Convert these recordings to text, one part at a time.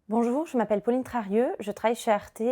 Bonjour, je m'appelle Pauline Trarieux, je travaille chez Arte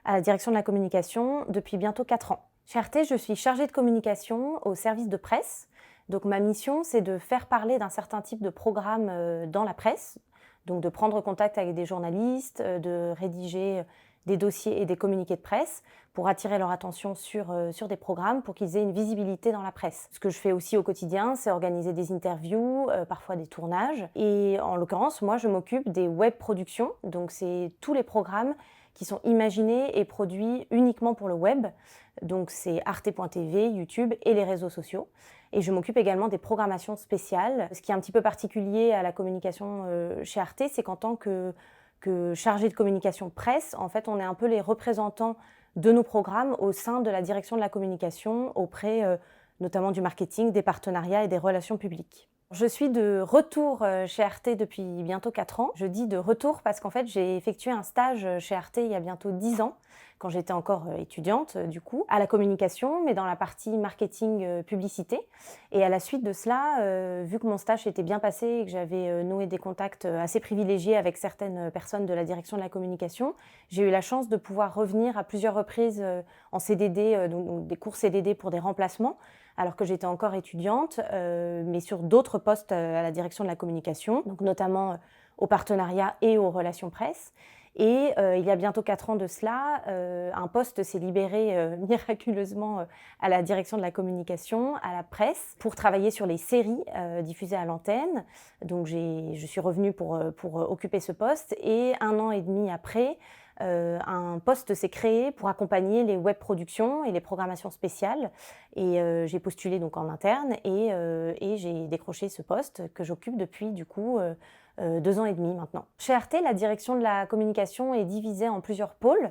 à la direction de la communication depuis bientôt 4 ans. Chez Arte, je suis chargée de communication au service de presse. Donc ma mission, c'est de faire parler d'un certain type de programme dans la presse, donc de prendre contact avec des journalistes, de rédiger des dossiers et des communiqués de presse pour attirer leur attention sur des programmes pour qu'ils aient une visibilité dans la presse. Ce que je fais aussi au quotidien, c'est organiser des interviews, parfois des tournages. Et en l'occurrence, moi, je m'occupe des web productions. Donc c'est tous les programmes qui sont imaginés et produits uniquement pour le web. Donc c'est arte.tv, YouTube et les réseaux sociaux. Et je m'occupe également des programmations spéciales. Ce qui est un petit peu particulier à la communication chez Arte, c'est qu'en tant que chargé de communication presse, en fait, on est un peu les représentants de nos programmes au sein de la direction de la communication auprès notamment du marketing, des partenariats et des relations publiques. Je suis de retour chez Arte depuis bientôt 4 ans. Je dis de retour parce qu'en fait, j'ai effectué un stage chez Arte il y a bientôt 10 ans, quand j'étais encore étudiante du coup, à la communication, mais dans la partie marketing publicité. Et à la suite de cela, vu que mon stage s'était bien passé et que j'avais noué des contacts assez privilégiés avec certaines personnes de la direction de la communication, j'ai eu la chance de pouvoir revenir à plusieurs reprises en CDD, donc des cours CDD pour des remplacements, alors que j'étais encore étudiante, mais sur d'autres postes à la direction de la communication, donc notamment aux partenariats et aux relations presse. Et il y a bientôt 4 ans de cela, un poste s'est libéré miraculeusement à la direction de la communication, à la presse, pour travailler sur les séries diffusées à l'antenne. Donc je suis revenue pour occuper ce poste et 1 an et demi après, un poste s'est créé pour accompagner les web productions et les programmations spéciales. Et j'ai postulé donc en interne et j'ai décroché ce poste que j'occupe depuis du coup 2 ans et demi maintenant. Chez Arte, la direction de la communication est divisée en plusieurs pôles.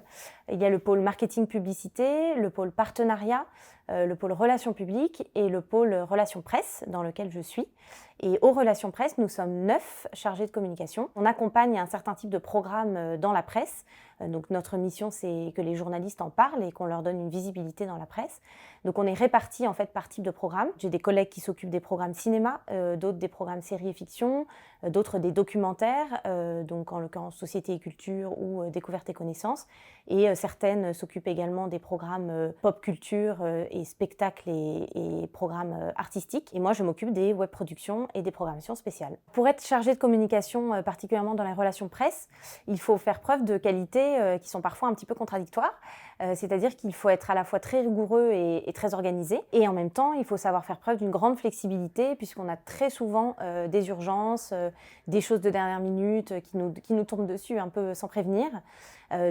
Il y a le pôle marketing publicité, le pôle partenariat, le pôle relations publiques et le pôle relations presse dans lequel je suis. Et aux relations presse, nous sommes 9 chargés de communication. On accompagne un certain type de programme dans la presse. Donc notre mission, c'est que les journalistes en parlent et qu'on leur donne une visibilité dans la presse. Donc on est répartis en fait par type de programme. J'ai des collègues qui s'occupent des programmes cinéma, d'autres des programmes séries et fiction, d'autres des documentaires, donc en l'occurrence Société et Culture ou Découverte et Connaissances. Et certaines s'occupent également des programmes pop culture et spectacles et programmes artistiques. Et moi, je m'occupe des web productions et des programmations spéciales. Pour être chargé de communication, particulièrement dans les relations presse, il faut faire preuve de qualités qui sont parfois un petit peu contradictoires. C'est-à-dire qu'il faut être à la fois très rigoureux et très organisé. Et en même temps, il faut savoir faire preuve d'une grande flexibilité puisqu'on a très souvent des urgences, des choses de dernière minute qui nous tombent dessus un peu sans prévenir.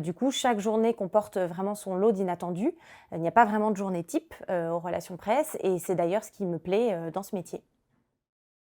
Du coup, chaque journée comporte vraiment son lot d'inattendus. Il n'y a pas vraiment de journée type aux relations presse et c'est d'ailleurs ce qui me plaît dans ce métier.